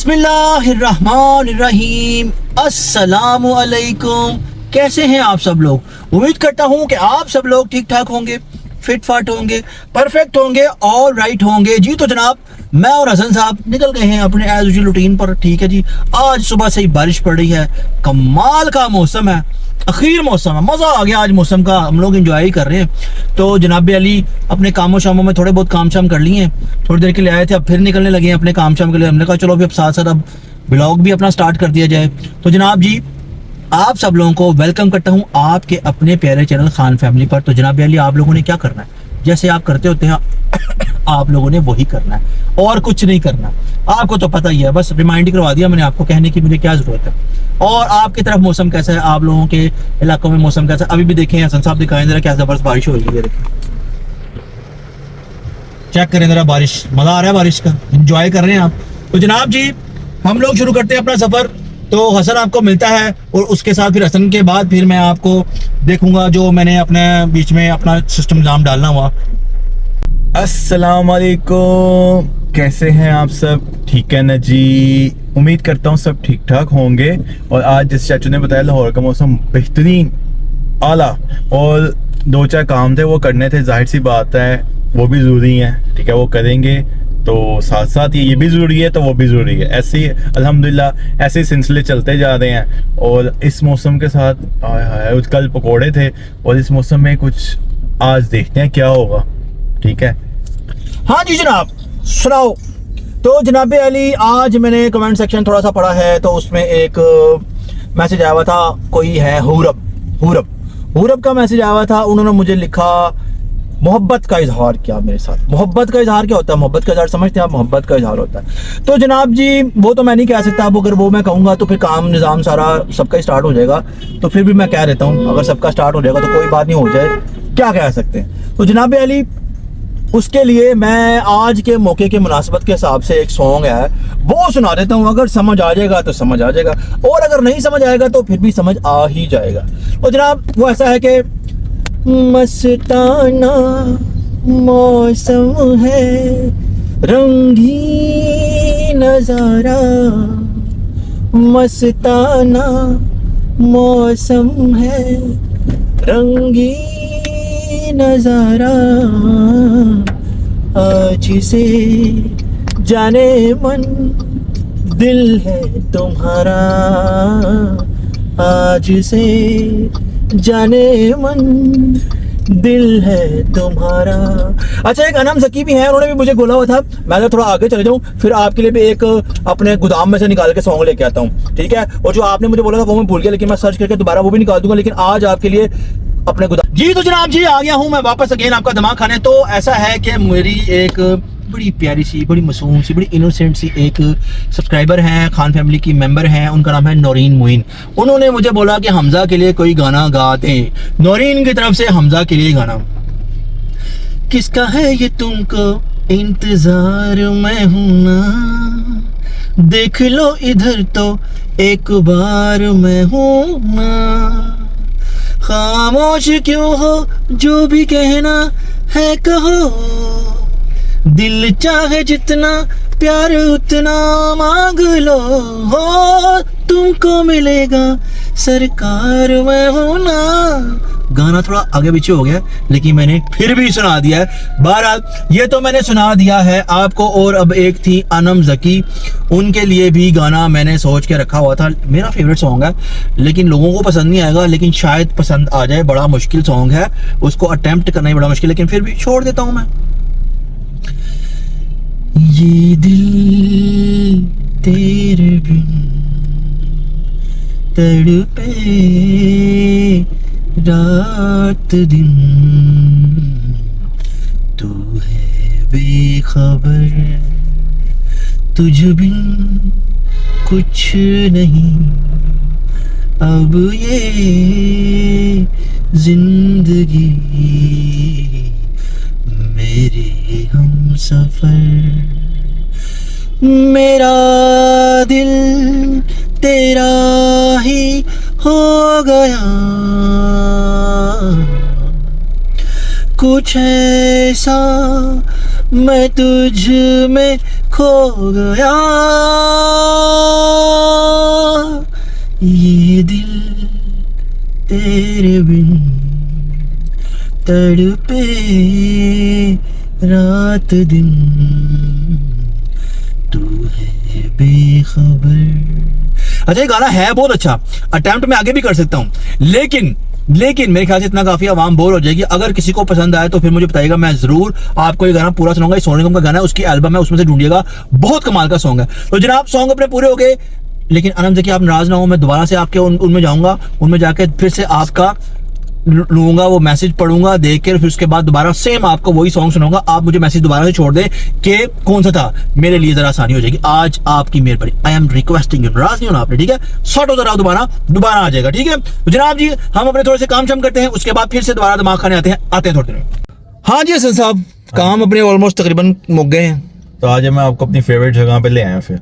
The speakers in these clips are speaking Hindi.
बिस्मिल्लाहिर्रहमानिर्रहीम। अस्सलामु अलैकुम। कैसे हैं आप सब लोग? उम्मीद करता हूं कि आप सब लोग ठीक ठाक होंगे, फिट फाट होंगे, परफेक्ट होंगे और राइट होंगे जी। तो जनाब मैं और हसन साहब निकल गए हैं अपने एज यूजुअल रूटीन पर। ठीक है जी, आज सुबह से ही बारिश पड़ रही है, कमाल का मौसम है, अखीर मौसम है, मज़ा आ गया आज मौसम का, हम लोग एंजॉय कर रहे हैं। तो जनाब अली अपने कामों शामों में थोड़े बहुत काम शाम कर लिए हैं, थोड़ी देर के लिए आए थे, अब फिर निकलने लगे हैं अपने काम शाम के लिए। हमने कहा चलो अभी अब साथ साथ अब ब्लॉग भी अपना स्टार्ट कर दिया जाए। तो जनाब जी आप सब लोगों को वेलकम करता हूँ आपके अपने प्यारे चैनल खान फैमिली पर। तो जनाब अली आप लोगों ने क्या करना है, जैसे आप करते होते हैं आप लोगों ने वही करना है और कुछ नहीं करना। आपको तो पता ही है, बस रिमाइंड करवा दिया मैंने आपको, कहने की मुझे क्या जरूरत है। और आपकी तरफ मौसम कैसा है, आप लोगों के इलाकों में मौसम कैसा है? अभी भी देखें हसन साहब, दिखाएं जरा क्या जबरदस्त बारिश हो रही है। चेक करें जरा बारिश, मजा आ रहा है बारिश का, एंजॉय कर रहे हैं आप। तो जनाब जी हम लोग शुरू करते हैं अपना सफर। तो हसन आपको मिलता है और उसके साथ फिर हसन के बाद फिर मैं आपको देखूंगा जो मैंने अपने बीच में अपना सिस्टम जाम डालना हुआ। अस्सलाम वालेकुम, कैसे हैं आप सब? ठीक है ना जी, उम्मीद करता हूँ सब ठीक ठाक होंगे। और आज जिस चाचू ने बताया लाहौर का मौसम बेहतरीन आला, और दो चार काम थे वो करने थे, जाहिर सी बात है वो भी ज़रूरी है, ठीक है वो करेंगे। तो साथ साथ ये भी ज़रूरी है तो वो भी ज़रूरी है। ऐसे ही अल्हम्दुलिल्लाह ऐसे सिलसिले चलते जा रहे हैं। और इस मौसम के साथ कल पकोड़े थे और इस मौसम में कुछ आज देखते हैं क्या होगा, ठीक है। हाँ जी जनाब सुनाओ। तो जनाब अली आज मैंने कमेंट सेक्शन थोड़ा सा पढ़ा है, तो उसमें एक मैसेज आया हुआ था, कोई है हुरब का मैसेज आया हुआ था। उन्होंने मुझे लिखा मोहब्बत का इजहार किया मेरे साथ। मोहब्बत का इजहार क्या होता है? मोहब्बत का इजहार समझते हैं आप? मोहब्बत का इजहार होता है तो जनाब जी वो तो मैं नहीं कह सकता। अब अगर वो मैं कहूँगा तो फिर काम निज़ाम सारा सबका स्टार्ट हो जाएगा। तो फिर भी मैं कह देता हूँ, अगर सबका स्टार्ट हो जाएगा तो कोई बात नहीं, हो जाए, क्या कह सकते हैं। तो जनाब अली उसके लिए मैं आज के मौके के मुनासिबत के हिसाब से एक सॉन्ग है वो सुना देता हूँ। अगर समझ आ जाएगा तो समझ आ जाएगा, और अगर नहीं समझ आएगा तो फिर भी समझ आ ही जाएगा। तो जनाब वो ऐसा है कि मस्ताना मौसम है, रंगीन नजारा, मस्ताना मौसम है, रंगीन नजारा, आज से जाने मन दिल है तुम्हारा, आज से जाने मन दिल है तुम्हारा। अच्छा एक अनम ज़की भी है, उन्होंने भी मुझे बोला हुआ था, मैं तो थोड़ा आगे चले जाऊं फिर आपके लिए भी एक अपने गोदाम में से निकाल के सॉन्ग लेके आता हूं, ठीक है। और जो आपने मुझे बोला था वो मैं भूल गया, लेकिन मैं सर्च करके दोबारा वो भी निकाल दूंगा, लेकिन आज आपके लिए अपने गोदाम जी। तो जनाब जी आ गया हूं मैं वापस अगेन आपका दिमाग खाने। तो ऐसा है कि मेरी एक बड़ी प्यारी सी, बड़ी मासूम सी, बड़ी इनोसेंट सी एक सब्सक्राइबर हैं, खान फैमिली की मेंबर हैं, उनका नाम है नौरीन मोइन। उन्होंने मुझे बोला कि हमजा के लिए कोई गाना गा दें। नौरीन की तरफ से हमजा के लिए गाना। किसका है ये तुमको इंतजार मैं हूं ना, देख लो इधर तो एक बार मैं हूं ना, खामोश क्यों हो, जो भी कहना है कहो, दिल चाहे जितना प्यार उतना मांग लो, हो तुमको मिलेगा सरकार मैं हूं ना। गाना थोड़ा आगे पीछे हो गया लेकिन मैंने फिर भी सुना दिया है। बहरहाल ये तो मैंने सुना दिया है आपको। और अब एक थी अनम ज़की, उनके लिए भी गाना मैंने सोच के रखा हुआ था। मेरा फेवरेट सॉन्ग है लेकिन लोगों को पसंद नहीं आएगा, लेकिन शायद पसंद आ जाए। बड़ा मुश्किल सॉन्ग है, उसको अटेम्प्ट करना ही बड़ा मुश्किल, लेकिन फिर भी छोड़ देता हूँ मैं। ये दिल तेरे बिन तड़पे रात दिन, तू है बेखबर, तुझ बिन कुछ नहीं अब ये जिंदगी, मेरे हम सफर, मेरा दिल तेरा ही हो गया, कुछ ऐसा मैं तुझ में खो गया, ये दिल तेरे बिन तड़पे रात दिन, तू है बेखबर। अच्छा ये गाना है बहुत अच्छा, अटेम्प्ट मैं आगे भी कर सकता हूँ, लेकिन मेरे ख्याल से इतना काफी आवाम बोर हो जाएगी। अगर किसी को पसंद आए तो फिर मुझे बताइएगा, मैं जरूर आपको ये गाना पूरा सुनाऊंगा। सोनू निगम का गाना है, उसकी एल्बम है, उसमें से ढूंढिएगा, बहुत कमाल का सॉन्ग है। तो जनाब सॉन्ग अपने पूरे हो गए, लेकिन अनम देखिए आप नाराज ना हो, मैं दोबारा से आपके उनमें जाऊंगा, उनमें जाके फिर से आपका लूंगा, वो मैसेज पढ़ूंगा, देख के फिर उसके बाद दोबारा सेम आपको वही सॉन्ग सुनाऊंगा। आप मुझे मैसेज दोबारा से छोड़ दें कि कौन सा था, मेरे लिए जरा आसानी हो जाएगी। आज आपकी मेहरबानी, आई एम रिक्वेस्टिंग यू, नाराज नहीं होना आपने, ठीक है? सॉर्ट हो जरा, दोबारा आ जाएगा, ठीक है? तो जनाब जी हम अपने थोड़े से काम शाम करते हैं, उसके बाद फिर से दोबारा दिमाग खाने आते हैं थोड़ी देर में। हाँ जी हसन साहब, काम अपने ऑलमोस्ट तकरीबन मुक गए हैं, तो आज मैं आपको अपनी फेवरेट जगह पे ले आया फिर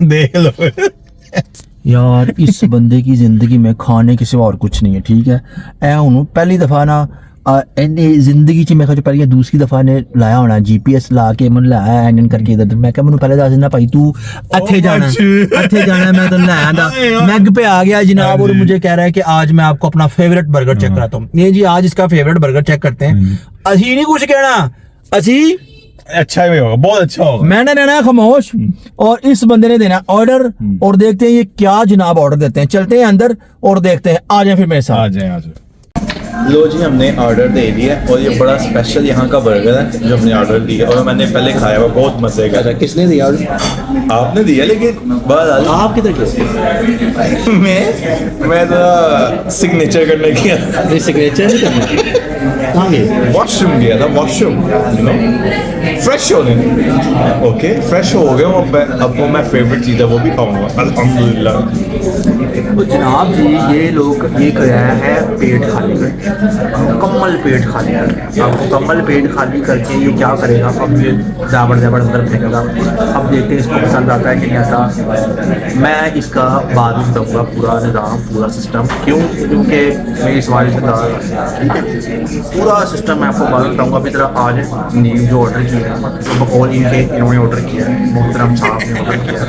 देख लो यार इस बंदे की जिंदगी में खाने के सिवा और कुछ नहीं है, ठीक है? ऐ हूँ पहली दफा ना जिंदगी च मैं पहले दूसरी दफा ने लाया होना GPS ला के मन लाया एन करके इधर, मैं क्या मैंने पहले दस देना भाई तू अच्छे जाना मैं तो लाया था, मैग पे आ गया जनाब, और मुझे कह रहा है कि आज मैं आपको अपना फेवरेट बर्गर चेक कराता हूँ। ये जी आज इसका फेवरेट बर्गर चेक करते हैं। असी नहीं कुछ कहना, असी अच्छा ही होगा, बहुत अच्छा होगा। मैंने रहना है खामोश और इस बंदे ने देना ऑर्डर, और देखते हैं ये क्या जनाब ऑर्डर देते हैं। चलते हैं अंदर और देखते हैं, आ जाए फिर मेरे साथ। आ जाए। लो जी हमने ऑर्डर दे दिया, और ये बड़ा स्पेशल यहाँ का बर्गर है जो हमने ऑर्डर दिया, और मैंने पहले खाया हुआ, बहुत मजे का। किसने दिया? आपने दिया, लेकिन बात आप किधर गए? मैं तो सिग्नेचर करने गया। सिग्नेचर नहीं करना, कहाँ गए? वॉशरूम गया था, वॉशरूम फ्रेश होने। ओके फ्रेश हो गया, अब वो मैं फेवरेट चीज़ है वो भी खाऊंगा अल्हम्दुलिल्लाह। तो जनाब जी ये लोग ये कराया है पेट खाली करके, मुकम्मल पेट खाली करके। अब मुकम्मल पेट खाली करके ये क्या करेगा, अब ये जाबड़ अंदर फेंकेगा। अब देखते हैं इसको पसंद आता है कि नहीं आता। मैं इसका बाद में बताऊँगा पूरा निज़ाम, पूरा सिस्टम, क्योंकि मेरी सवारी से ठीक है, पूरा सिस्टम मैं आपको बाद में बताऊँगा। अभी तरह आज नीम जो ऑर्डर किया है, तो बकौल इनके इन्होंने ऑर्डर किया है, मोहतरम साहब ने ऑर्डर किया है,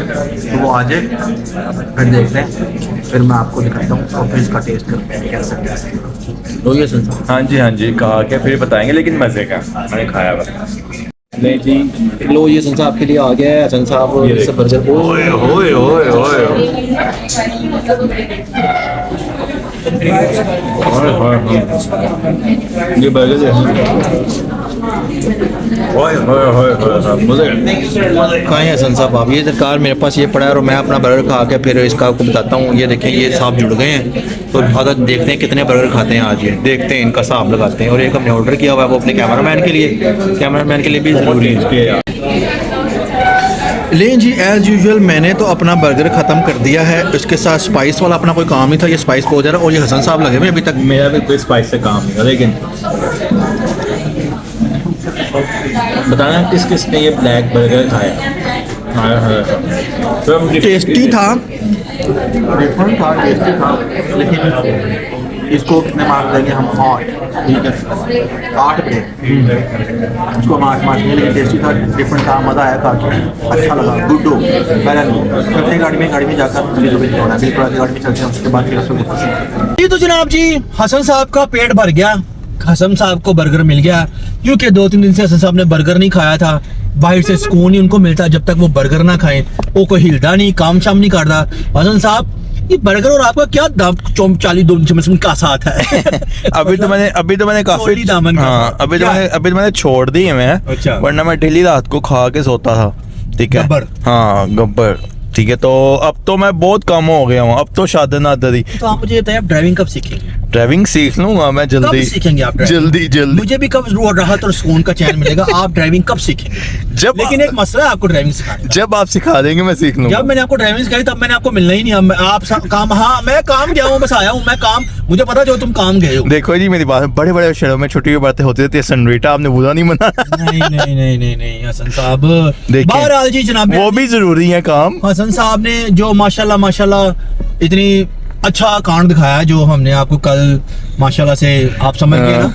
तो वो आ जाए फिर देखते हैं, फिर मैं आपको दिखाता हूँ और फिर इसका टेस्ट करते हैं कैसा है। तो ये सुन, हाँ जी कहा के फिर बताएंगे, लेकिन मजे का मैंने खाया हुआ। नहीं जी लो ये हसन साहब के लिए आ गया है, हसन साहब इस बर्गर। ओए ओए ओए ओए ये बर्गर कहाँ है हसन साहब आप? ये सरकार मेरे पास ये पड़ा है और मैं अपना बर्गर खा के फिर इसका आपको बताता हूँ। ये देखें ये साहब जुड़ गए हैं, तो अगर देखते हैं कितने बर्गर खाते हैं आज, ये देखते हैं, इनका हिसाब लगाते हैं। और एक हमने ऑर्डर किया हुआ है वो अपने कैमरामैन के लिए भी ज़रूरी है। लेकिन जी एज़ यूजुअल मैंने तो अपना बर्गर ख़त्म कर दिया है, इसके साथ स्पाइस वाला अपना कोई काम नहीं था, ये स्पाइस बहुत ज़्यादा। और ये हसन साहब लगे हुए अभी तक, मेरा भी कोई स्पाइस से काम नहीं था, लेकिन बताना किस ने ये ब्लैक बर्गर खाया। तो टेस्टी था, डिफरेंट था, टेस्टी था, लेकिन इसको कितने मार्क देंगे हम? 8, ठीक है 8 पे इसको हम 8 मार्क देंगे। लेकिन टेस्टी था, डिफरेंट था, मज़ा आया खा के, अच्छा लगा, गुड हो। पहले गाड़ी में जाकर बिल्कुल आगे गाड़ी में चलते हैं, उसके बाद फिर तो जनाब जी हसन साहब का पेट भर गया, हसन साहब को बर्गर मिल गया, क्योंकि 2-3 दिन से हसन साहब ने बर्गर नहीं खाया था। बाहर से सुकून ही उनको मिलता जब तक वो बर्गर ना खाएं, वो कोई हिलता नहीं, काम शाम नहीं करता। हसन साहब ये बर्गर और आपका क्या दाम 40 का साथ है? अभी तो मैंने काफी दामन, हाँ, अभी तो मैंने छोड़ दी है मैं। अच्छा। वरना मैं डेली रात को खा के सोता था, ठीक है? हाँ गब्बर, ठीक है। तो अब तो मैं बहुत कम हो गया हूँ, अब तो शादी नादरी। तो आप मुझे बताइए आप ड्राइविंग कब सीखेंगे? ड्राइविंग सीख लूंगा मैं जल्दी। कब सीखेंगे आप जल्दी मुझे भी कब राहत और सुकून का चैन मिलेगा? आप ड्राइविंग कब सीखेंगे? लेकिन एक मसला है आपको ड्राइविंग सिखाने का। जब आप सिखा देंगे मैं सीख लूंगा। जब मैंने आपको ड्राइविंग सिखाई तब मैंने आपको मिलना ही नहीं। आप काम, हाँ मैं काम गया हूँ, बस आया हूँ मैं काम, मुझे पता जो तुम काम गए हो। देखो जी मेरी बात, बड़े शहरों में छोटी बातें होती रहती है, सनरीटा आपने बुरा नहीं मना। नहीं हसन साहब, बहरहाल जी जनाब वो भी जरूरी है काम। हसन साहब ने जो माशाल्लाह इतनी अच्छा कांड दिखाया जो हमने आपको कल माशाल्लाह से आप समझ गए ना।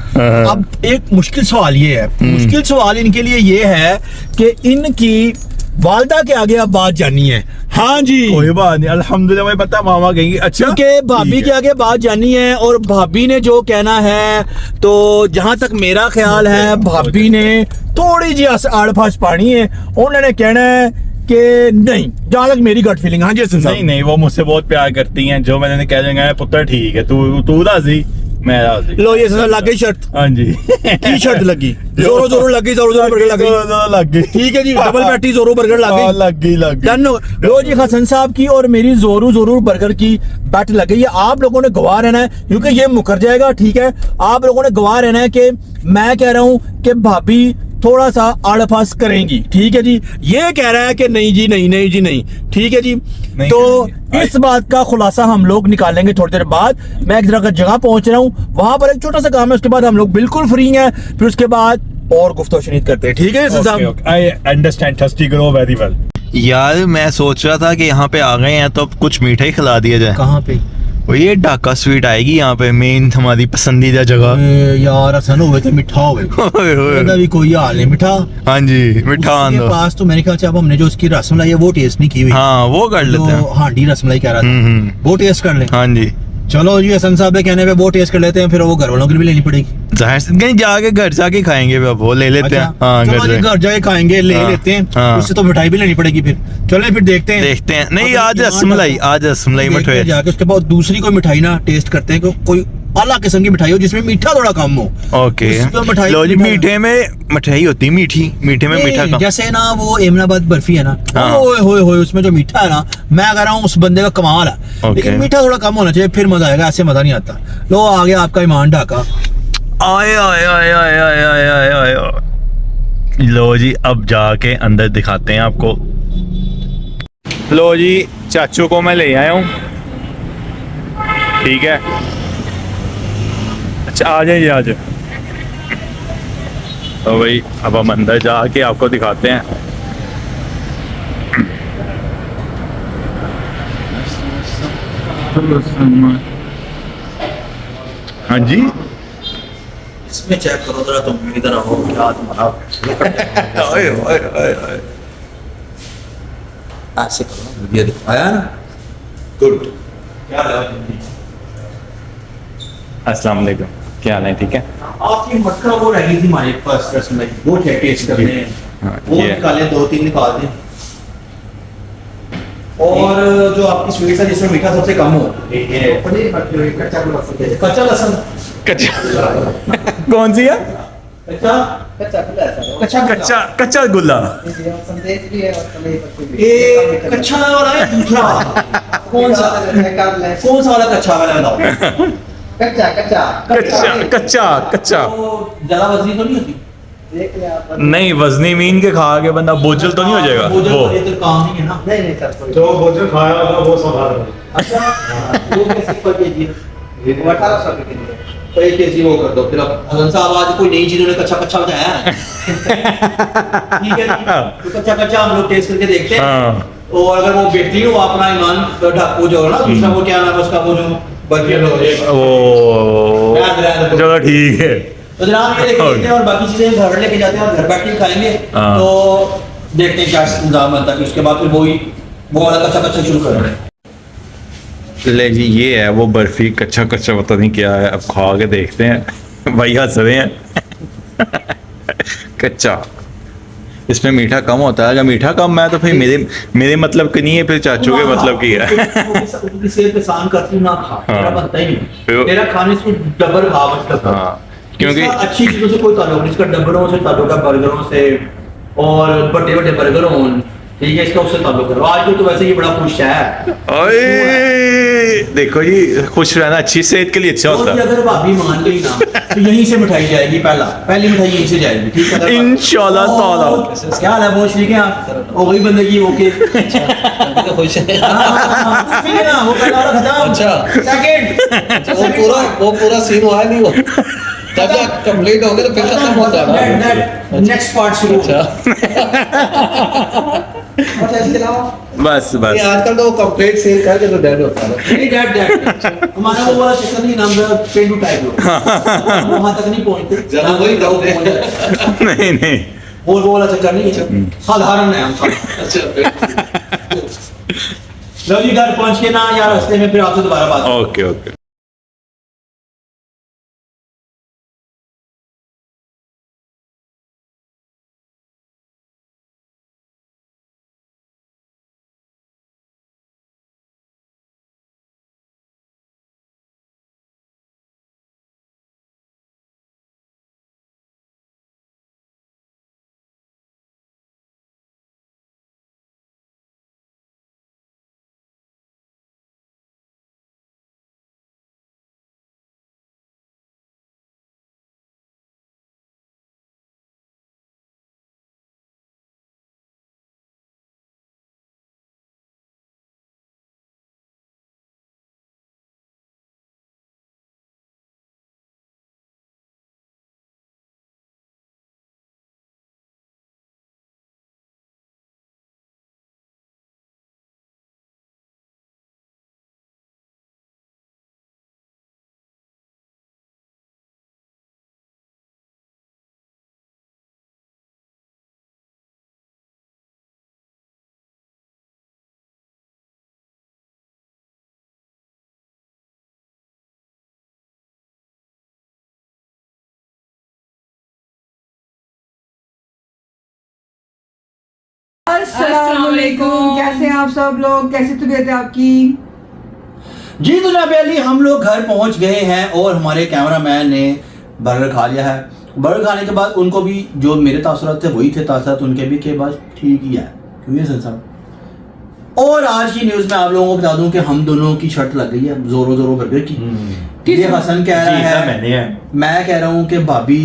अब एक मुश्किल सवाल ये है, मुश्किल सवाल इनके लिए ये है कि इनकी वालदा के आगे अब बात जाननी है। हाँ जी, कोई बात नहीं, अल्हम्दुलिल्लाह मुझे पता मामा कहेंगे अच्छा, क्योंकि भाभी ठीक के है। आगे बात जाननी है और भाभी ने जो कहना है, तो जहां तक मेरा ख्याल है भाभी ने थोड़ी जी आड़ फास पानी है। उन्होंने कहना है कि नहीं, जहां तक मेरी गट फीलिंग। हाँ जी हसन साहब। नहीं नहीं, वो मुझसे बहुत प्यार करती हैं, जो मैंने कह देंगे पुत्र ठीक है, तू राजी, मैं राजी। लो ये सर लग गई शर्त। हाँ जी की शर्त लगी, जोरों जोरों लग गई, जोरों जोरों बर्गर लग गई। लग गई, ठीक है जी, डबल पैटी जोरों बर्गर लग हाँ, गई। लग गई। डन हो। लो जी, हसन साहब की और मेरी जोरू जोरू बर्गर की बैट लग गई है। आप लोगों ने गवाह रहना है, क्योंकि ये मुकर जाएगा। ठीक है, आप लोगों ने गवाह रहना है कि मैं कह रहा हूं कि भाभी थोड़ा सा आड़फास करेंगी। ठीक है जी, ये कह रहा है कि नहीं जी, नहीं नहीं जी नहीं। ठीक है जी, नहीं तो करेंगे। इस बात का खुलासा हम लोग निकालेंगे थोड़ी देर बाद। मैं एक जगह पहुंच रहा हूं, वहां पर एक छोटा सा काम है, उसके बाद हम लोग बिल्कुल फ्री हैं। फिर उसके बाद और गुफ्तगू शनीद करते हैं। ठीक है हसन साहब। I understand, thirsty grow very well. यार मैं सोच रहा था कि यहाँ पे आ गए हैं तो अब कुछ मीठा ही खिला दिया जाए। कहाँ पे? वो ये ढाका स्वीट आएगी यहाँ पे, मेन हमारी पसंदीदा जगह। यार हसन हुए तो मिठा हुए, ओए होए। ਇਹਦਾ भी कोई हाल नहीं मिठा। हाँ जी, मिठा उसके आंदो। पास तो मेरे ख्याल से अब हमने जो उसकी रसमलाई है वो टेस्ट नहीं की हुई। हाँ वो कर लेते जो हैं। हांडी रसमलाई कह रहा था, हम्म। वो टेस्ट कर ले। हाँ जी, चलो जी, हसन साहब के कहने पे वो टेस्ट कर लेते हैं, फिर वो घर वालों की भी लेनी पड़ेगी। जाहिर से कहीं जाके घर जाके खाएंगे, अब वो ले लेते हैं। हाँ चलो घर जी, जाके घर जाके खाएंगे, ले हाँ, लेते हैं। हाँ। उससे तो मिठाई भी लेनी पड़ेगी फिर। चलो फिर देखते हैं, देखते हैं। नहीं अगर आज यहाँ रसमलाई, तक- आज रसमलाई देखते हैं मठवे। जाके उसके बाद दूसरी कोई मिठाई ना टेस्ट करते हैं, कोई आला किस्म की मिठाई हो जिसमें मीठा थोड़ा कम हो। ओके, उसमें मिठाई- लो जी, मीठे में मिठाई होती है मीठी, मीठे में मीठा नहीं, कम। जैसे ना वो एमनाबाद बर्फी है ना, हाँ। ओए होए होए, उसमें जो मीठा है ना, मैं कह रहा हूँ उस बंदे का कमाल है। ओके। लेकिन मीठा थोड़ा कम होना चाहिए, फिर मजा आएगा, ऐसे मजा नहीं आता। लो आ गया आपका ईमान ढाका। आए आए आए आए आए आए आए आए आए। लो जी, अब जाके अंदर दिखाते हैं आपको। लो जी, चाचू को मैं ले आया हूँ, ठीक है। अच्छा आ जाइए, आ जाइए। तो भाई अब हम अंदर जाके आपको दिखाते हैं। हाँ जी, इसमें चेक करो जरा, तुम मेरी तरह हो क्या तुम्हारा। ओए ओए ओए ओए। ऐसे करो ना, ये देखो आया ना, गुड। क्या हाल है? अस्सलाम वालेकुम, क्या हाल है? ठीक है। आपकी मटका वो रह गई थी हमारे पास रसमलाई, वो टेस्ट करने हैं। हाँ, वो ये। निकाले, 2-3 निकाल दें। और जो आपकी स्वीट है जिसमें मीठा सबसे कम हो, कच्चा लहसुन। कच्चा कौन सी है? कच्चा कच्चा कच्चा गुल्ला। ये कच्चा वाला है दूसरा। कौन सा वाला कच्चा वाला बताओ? कच्चा कच्चा कच्चा। वो ज्यादा वजनी तो नहीं होती? नहीं, वजनी मीन के खा के बंदा बोझल तो नहीं हो जाएगा बोझल वो। ये तो काम नहीं है ना। जो भोजन खाया होगा वो सब आ रहा है। अच्छा, वो कैसे पर केजी है? 1800 रुपए केजी है। तो 1 केजी वो कर दो। फिर अब हसन साहब आज कोई नई चीज उन्होंने कच्चा कच्चा बताया है। ठीक है जी? तो कच्चा कच्चा हम लोग टेस्ट करके देखते हैं। हाँ। और अगर वो बेहतरीन हो अपना ईमान ढाकू जो है ना, दूसरा वो क्या नाम है उसका, वो जो बर्फी वाला ओ चलो ठीक है। तो जनाब ये लेके देखते हैं और बाकी चीजें घर लेके जाते हैं और घर बैठ के खाएंगे। हाँ। तो देखते हैं क्या इंतजाम बनता है, फिर उसके बाद फिर वो वाला कच्चा कच्चा शुरू कर रहे हैं। ले जी, ये है वो बर्फी, कच्चा कच्चा पता नहीं क्या है, अब खा के देखते हैं। भाई हंस रहे हैं। कच्चा, इसमें मीठा कम होता है। अगर मीठा कम है तो फिर मेरे मतलब की नहीं है, फिर चाचू के मतलब की है। उनकी सेहत पे सांग करती हूँ ना खा, हाँ। तेरा बनता ही नहीं। फिर- तेरा खाने से डबल खा मतलब। हाँ, क्योंकि इसका अच्छी चीजों से कोई ताल्लुक नहीं, इसका डबरों से ताल्लुक है, बर्गरों से, और बड़े बड़े बर्गर हों, ठीक है, इसका उससे ताल्लुक है। आज तो वैसे ये बड़ा खुश है। ओए देखो जी, खुश रहना अच्छी सेहत के लिए अच्छा और होता भी है। अगर भाभी मान गई ना, तो यहीं से मिठाई जाएगी, पहली मिठाई यहीं से जाएगी। ठीक है, अगर- इंशाल्लाह ताला। क्या हाल है? बहुत ठीक है आप? हो गई बंदगी ओके। खुश है। हाँ, ठीक है ना, वो पहला वाला खत्म। अच्छा। सेकंड वो पूरा सीन हुआ नहीं वो, जब तक कंप्लीट हो गया तो फिर खत्म हो जाना। नेक्स्ट पार्ट शुरू। अच्छा, अच्छा, इसके अलावा बस बस। ये आजकल तो कंप्लीट सीन करके तो डेड होता है। नहीं डेट हमारा वो वाला चक्कर नहीं, नाम है पेंडू टाइप लोग वहां तक नहीं पहुंचते। जरा वही जाओ करते हैं। पहुंच जाए। नहीं नहीं, और वो वाला चक्कर नहीं है, साधारण है हम सब। अच्छा लो जी घर पहुंच के ना यार रास्ते में फिर आपसे दोबारा बात। Okay okay. अस्सलामुअलैकुम, कैसे हैं आप सब लोग? कैसी तबीयत है आपकी? जी तो जनाब अली हम लोग घर पहुंच गए हैं और हमारे कैमरामैन ने बर्गर खा लिया है। बर्गर खाने के बाद उनको भी जो मेरे तासुरात थे वही थे तासुरात उनके भी, के बाद ठीक ही है क्योंकि संसार। और आज की न्यूज़ में आप लोगों को बता दूं कि हम दोनों की शर्त लग गई है जोरों जोरों बर्गर की। ये हसन कह रहा है, मैंने है। मैं कह रहा हूँ कि भाभी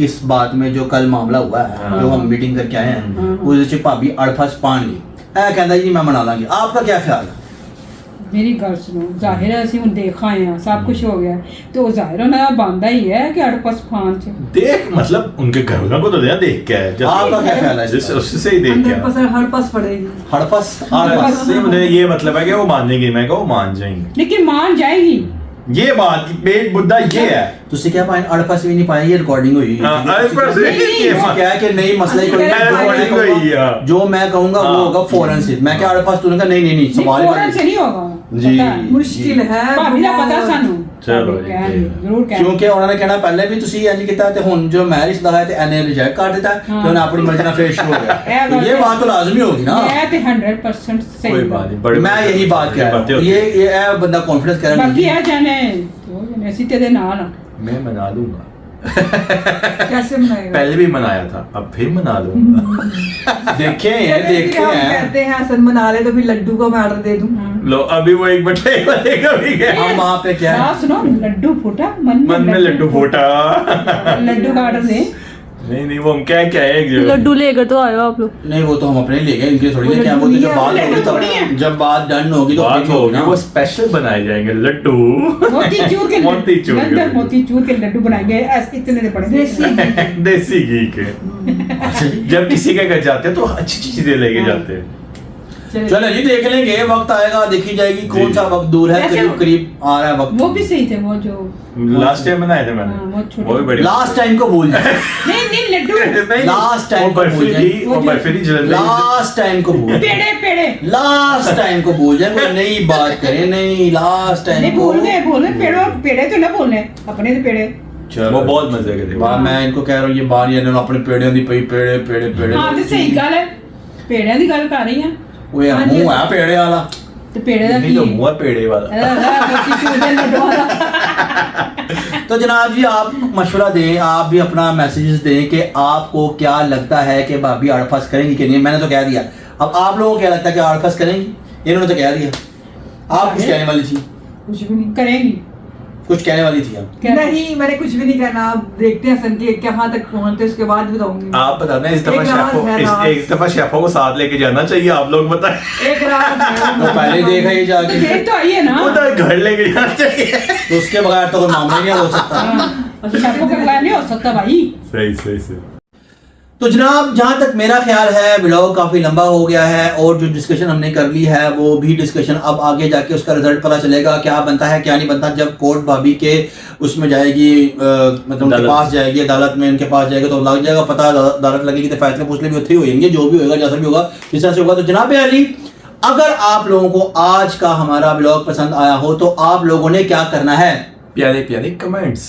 इस बात में जो कल मामला हुआ है जो हम मीटिंग करके आए हैं उससे भाभी अड़फस पान ली है, कहता जी मैं मना लांगी। आपका क्या ख्याल है? मेरी गल सुनो, जाहिर है ਅਸੀਂ ਹੁਣ ਦੇਖ ਆਏ ਆ सब कुछ हो गया तो जाहिर होना बनता ही है कि अड़पस फान च देख मतलब उनके घर वालों को तो देख के आए। आपका क्या ख्याल है? उससे ही देख के आए। 100% हड़पस पड़ेगी। हड़पस से मुझे ये मतलब है कि वो मानेगी, मैं कहा वो मान जाएंगे। लेकिन मान जाएगी ये बात पेट मुद्दा ये है। तुझसे क्या पाए अड़पस भी नहीं पाए, ये रिकॉर्डिंग हुई है। अड़पस क्या है कि नहीं मसला ही कोई रिकॉर्डिंग हुई है। जो मैं कहूंगा वो होगा फौरन से। मैं क्या अड़पस तूने कहा नहीं नहीं नहीं सवाल फौरन से नहीं होगा जी, पता है, मुश्किल है भाभी ਦਾ पता ਸਾਨੂੰ चलो जी, जरूर कह क्योंकि ਉਹਨਾਂ ਨੇ ਕਹਿਣਾ ਪਹਿਲੇ ਵੀ ਤੁਸੀਂ ਇੰਜ ਕੀਤਾ ਤੇ ਹੁਣ जो मैं रिश्ता है तो एने रिजेक्ट कर देता तो उन्हें अपनी मर्जी ਨਾਲ फेस शुरू हो गया। तो ये बात तो लाजमी होगी ना। मैं तो 100% सही कोई बात नहीं, बड़े मैं यही बात कह रहा हूं। ये बंदा कॉन्फिडेंस कर रहा बाकी है जाने तो जाने ਅਸੀਂ ਤੇਰੇ ਨਾਲ ਆ। मैं मना लूंगा। कैसे मनाएगा? पहले भी मनाया था, अब फिर मना लूंगा। देखे हैं देखते हम हैं कहते हैं हसन मना ले तो फिर लड्डू को मैं ऑर्डर दे दूं। लो अभी वो एक बटे वाले का भी गया। हम वहाँ पे क्या है हाँ सुनो, लड्डू फूटा मन में लड्डू फोटा। लड्डू का ऑर्डर दे। नहीं वो हम क्या क्या है एक जगह। लड्डू लेकर तो आयो आप लोग। नहीं वो तो हम अपने ले गए, इनके थोड़ी ना क्या वो तो जब बात होगी तब जब बात डन होगी तो बात अपनी होगी होगी, ना। वो स्पेशल बनाए जाएंगे लड्डू। मोतीचूर के मोतीचूर के लड्डू मोतीचूर के लड्डू बनाएंगे ऐसे इतने दे पड़े देसी घी के। जब किसी के घर जाते हैं तो अच्छी चीजें लेके जाते हैं। चलो जी देख लेंगे, वक्त आएगा देखी जाएगी कौन सा वक्त दूर है, वैसे करीब करीब आ रहा है वक्त। वो भी सही थे वो जो लास्ट टाइम बनाए थे हाँ, मैंने, वो छोटे- वो भी बड़ी। लास्ट टाइम को भूल जाए। नहीं नहीं लड्डू लास्ट टाइम वो को भूल बर्फी जाए। थी, वो बर्फी थी जल्दी। लास्ट टाइम को भूल पेड़े पेड़े लास्ट टाइम को भूल जाए, कोई नई बात करें नहीं। लास्ट नहीं टाइम को बोल रहे पेड़ो पेड़े तो ना बोलने अपने तो पेड़े। वो बहुत मजे के थे। वाह मैं इनको कह रहा हूँ ये बार इन्होंने अपने पेड़ियों दी पई पेड़े पेड़े पेड़े। हाँ तो सही गल है, पेड़िਆਂ ਦੀ ਗੱਲ कर रही हैं। ओए हाँ जी। मुंह है पेड़े वाला। तो पेड़े ਦਾ नहीं ਕੀ तो मुंह है पेड़े वाला। मोतीचूर के लड्डू वाला। तो जनाब जी आप मशवरा दें, आप भी अपना मैसेजेस दें कि आपको क्या लगता है कि भाभी अड़फस करेंगी कि नहीं। मैंने तो कह दिया, अब आप लोगों को क्या लगता है कि अड़फस करेंगी? इन्होंने तो कह दिया। आप कुछ कहने वाली थी? कुछ भी नहीं करेंगी। कुछ कहने वाली थी आप? नहीं मैंने कुछ भी नहीं करना। आप देखते हैं सन के कहाँ तक पहुंचते उसके बाद बताऊंगी। आप बता दें इस दफा एक राज है, राज। इस दफा शेफों को साथ लेके जाना चाहिए, आप लोग बताएं। एक रात तो पहले देखा ये तो जाके देख तो आइए ना। उधर घर लेके जाना चाहिए। तो उसके बगैर तो कोई मामला नहीं हो सकता। सबको का प्लान नहीं हो सकता भाई। सही सही सही। तो जनाब जहाँ तक मेरा ख्याल है व्लॉग काफ़ी लंबा हो गया है और जो डिस्कशन हमने कर ली है वो भी डिस्कशन अब आगे जाके उसका रिजल्ट पता चलेगा, क्या बनता है क्या नहीं बनता। जब कोर्ट भाभी के उसमें जाएगी मतलब उनके पास जाएगी, अदालत में उनके पास जाएगी तो लग जाएगा पता, अदालत लगेगी तो फैसले फूसले भी उत्थे होंगे, जो भी होगा जैसा भी होगा जिस तरह से होगा। तो जनाब अली, अगर आप लोगों को आज का हमारा व्लॉग पसंद आया हो तो आप लोगों ने क्या करना है? प्यारे प्यारे कमेंट्स,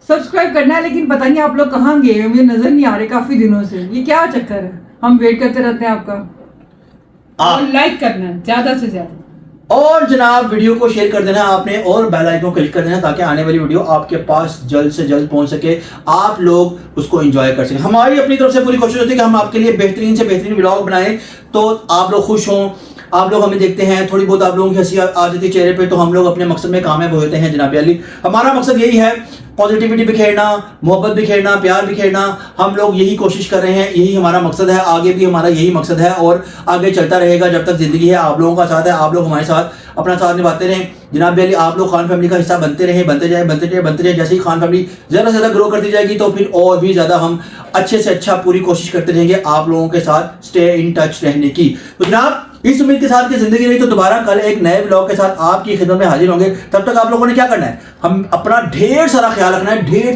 सब्सक्राइब करना है, लेकिन पता नहीं आप लोग कहाँ गए हैं, मुझे नजर नहीं आ रहे काफी दिनों से। ये क्या चक्कर है? हम वेट करते रहते हैं आपका। और लाइक करना है ज्यादा से ज्यादा, और जनाब वीडियो को शेयर कर देना आपने और बेल आइकन को क्लिक कर देना ताकि आने वाली वीडियो आपके पास जल्द से जल्द पहुंच सके, आप लोग उसको एंजॉय कर सकें। हमारी अपनी तरफ से पूरी कोशिश होती है कि हम आपके लिए बेहतरीन से बेहतरीन व्लॉग बनाएं तो आप लोग खुश हों, आप लोग हमें देखते हैं, थोड़ी बहुत आप लोगों की हंसी आ जाती है चेहरे पे तो हम लोग अपने मकसद में कामयाब होते हैं। जनाब अली, हमारा मकसद यही है, पॉजिटिविटी बिखेरना, मोहब्बत बिखेरना, प्यार बिखेरना। हम लोग यही कोशिश कर रहे हैं, यही हमारा मकसद है, आगे भी हमारा यही मकसद है और आगे चलता रहेगा जब तक जिंदगी है। आप लोगों का साथ है, आप लोग हमारे साथ अपना साथ निभाते रहें। जनाब अली, आप लोग खान फैमिली का हिस्सा बनते रहें, बनते जाए बनते जाए बनते जाए। जैसे ही खान फैमिली ज़्यादा से ज़्यादा ग्रो करती जाएगी तो फिर और भी ज़्यादा हम अच्छे से अच्छा पूरी कोशिश करते रहेंगे आप लोगों के साथ स्टे इन टच रहने की। तो जनाब इस उम्मीद के साथ कि जिंदगी रही तो दोबारा कल एक नए व्लॉग के साथ आपकी खिदमत में हाजिर होंगे। तब तक आप लोगों ने क्या करना है? हम अपना ढेर सारा ख्याल रखना है, ढेर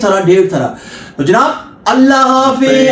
सारा। तो जनाब अल्लाह हाफिज़।